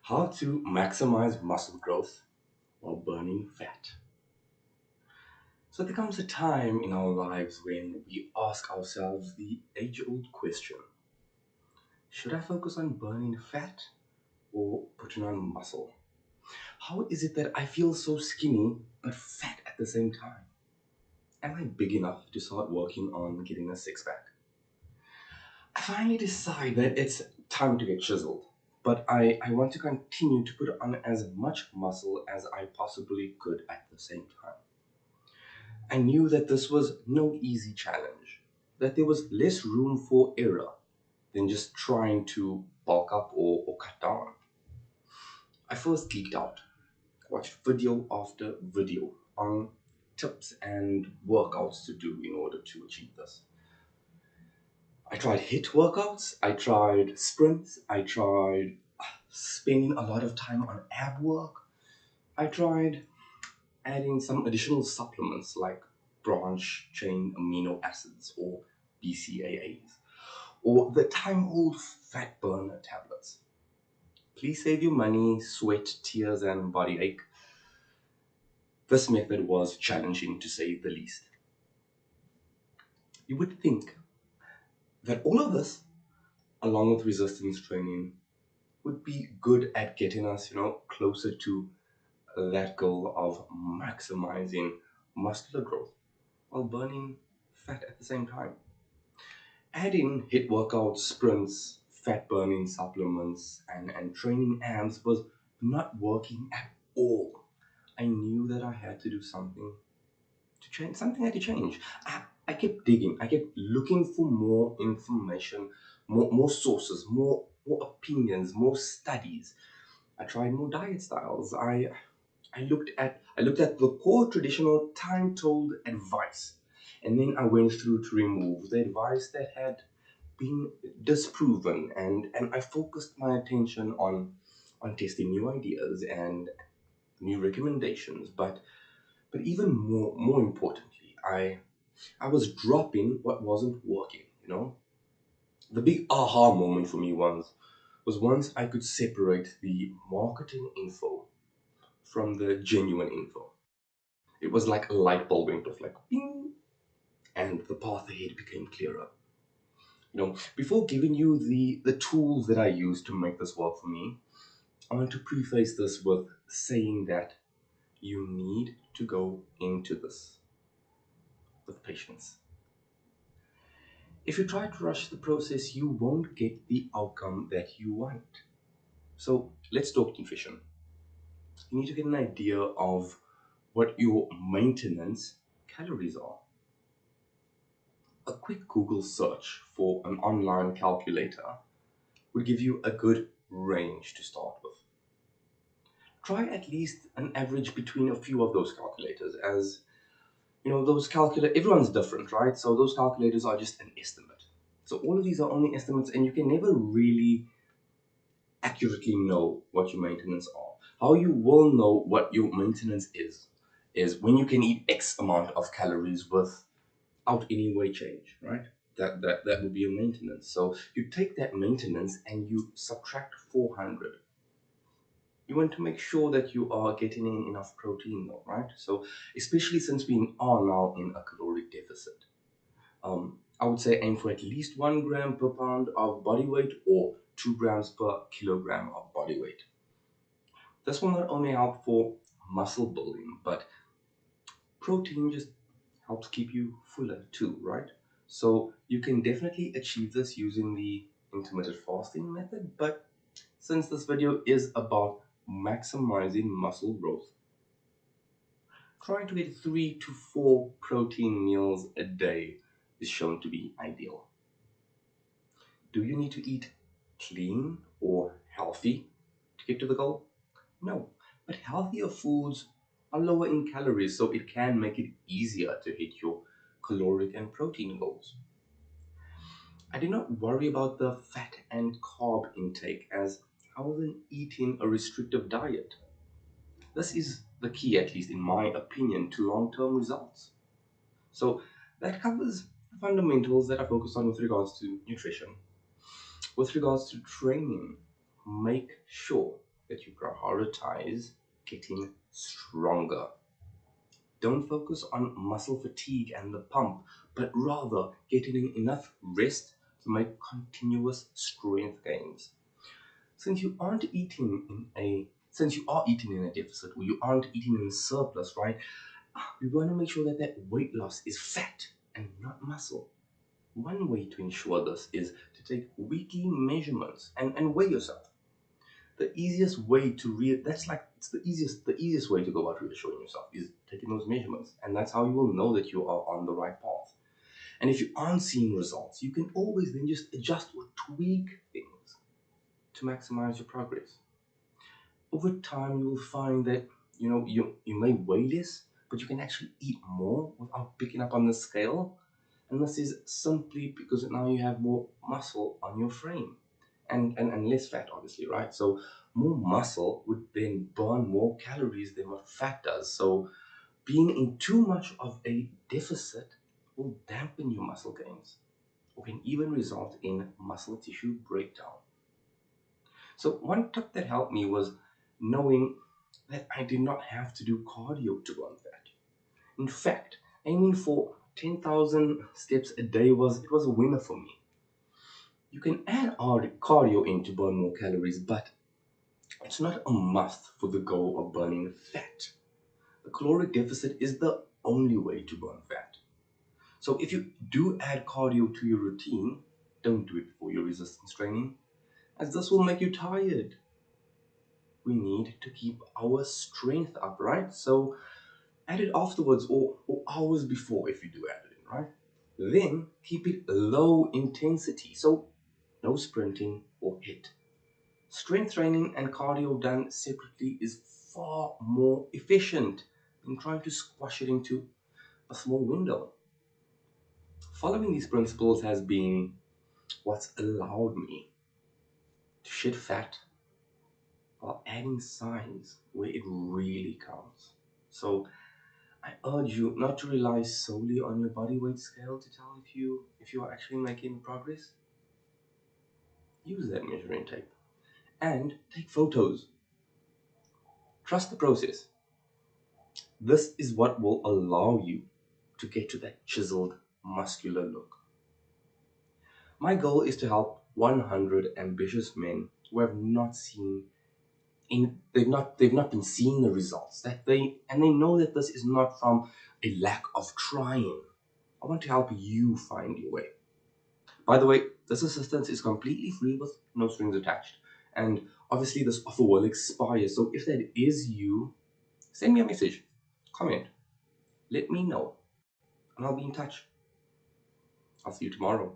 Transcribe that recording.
How to maximize muscle growth while burning fat. So there comes a time in our lives when we ask ourselves the age-old question: should I focus on burning fat or putting on muscle? How is it that I feel so skinny but fat at the same time? Am I big enough to start working on getting a six-pack? I finally decide that it's time to get chiseled, but I want to continue to put on as much muscle as I possibly could at the same time. I knew that this was no easy challenge, that there was less room for error than just trying to bulk up or cut down. I first geeked out, watched video after video on tips and workouts to do in order to achieve this. I tried HIIT workouts, I tried sprints, I tried spending a lot of time on ab work, I tried adding some additional supplements like branch chain amino acids or BCAAs, or the time old fat burner tablets. Please save your money, sweat, tears, and body ache. This method was challenging to say the least. You would think that all of this, along with resistance training, would be good at getting us, closer to that goal of maximizing muscular growth while burning fat at the same time. Adding HIIT workouts, sprints, fat burning supplements, and training abs was not working at all. I knew that I had to do something to change. Something had to change. I kept digging. I kept looking for more information, more sources, more opinions, more studies. I tried more diet styles. I looked at the core traditional time-told advice, and then I went through to remove the advice that had been disproven, and I focused my attention on testing new ideas and new recommendations. But even more importantly, I was dropping what wasn't working. The big aha moment for me was once I could separate the marketing info from the genuine info. It was like a light bulb went off, like bing, and the path ahead became clearer. Before giving you the tools that I use to make this work for me, I want to preface this with saying that you need to go into this with patience. If you try to rush the process, you won't get the outcome that you want. So let's talk nutrition. You need to get an idea of what your maintenance calories are. A quick Google search for an online calculator would give you a good range to start with. Try at least an average between a few of those calculators, as those everyone's different, right? So those calculators are just an estimate. So all of these are only estimates, and you can never really accurately know what your maintenance are. How you will know what your maintenance is when you can eat X amount of calories without any weight change, right? That would be your maintenance. So you take that maintenance and you subtract 400. You want to make sure that you are getting in enough protein though, right? So especially since we are now in a caloric deficit, I would say aim for at least 1 gram per pound of body weight or 2 grams per kilogram of body weight. This will not only help for muscle building, but protein just helps keep you fuller too, right? So you can definitely achieve this using the intermittent fasting method, but since this video is about maximizing muscle growth, trying to get 3 to 4 protein meals a day is shown to be ideal. Do you need to eat clean or healthy to get to the goal? No, but healthier foods are lower in calories, so it can make it easier to hit your caloric and protein goals. I did not worry about the fat and carb intake, as I wasn't eating a restrictive diet. This is the key, at least in my opinion, to long-term results. So that covers the fundamentals that I focus on with regards to nutrition. With regards to training, make sure that you prioritize getting stronger. Don't focus on muscle fatigue and the pump, but rather getting in enough rest to make continuous strength gains. Since you aren't eating since you are eating in a deficit or you aren't eating in surplus, right? We want to make sure that that weight loss is fat and not muscle. One way to ensure this is to take weekly measurements and weigh yourself. The easiest way to that's like it's the easiest way to go about reassuring yourself is taking those measurements, and that's how you will know that you are on the right path. And if you aren't seeing results, you can always then just adjust or tweak things to maximize your progress. Over time, you will find that you may weigh less, but you can actually eat more without picking up on the scale. And this is simply because now you have more muscle on your frame and less fat, obviously, right? So more muscle would then burn more calories than what fat does. So being in too much of a deficit will dampen your muscle gains or can even result in muscle tissue breakdown. So one tip that helped me was knowing that I did not have to do cardio to burn fat. In fact, aiming for 10,000 steps a day was a winner for me. You can add cardio in to burn more calories, but it's not a must for the goal of burning fat. The caloric deficit is the only way to burn fat. So if you do add cardio to your routine, don't do it for your resistance training, as this will make you tired. We need to keep our strength up, right? So add it afterwards or hours before if you do add it in, right? Then keep it low intensity, so no sprinting or hit. Strength training and cardio done separately is far more efficient than trying to squash it into a small window. Following these principles has been what's allowed me to shed fat while adding size where it really counts. So I urge you not to rely solely on your body weight scale to tell if you are actually making progress. Use that measuring tape and take photos. Trust the process. This is what will allow you to get to that chiseled, muscular look. My goal is to help 100 ambitious men who have not seen they've not been seeing the results that they know that this is not from a lack of trying. I want to help you find your way. By the way, this assistance is completely free with no strings attached. And obviously this offer will expire. So if that is you, send me a message, comment, let me know, and I'll be in touch. I'll see you tomorrow.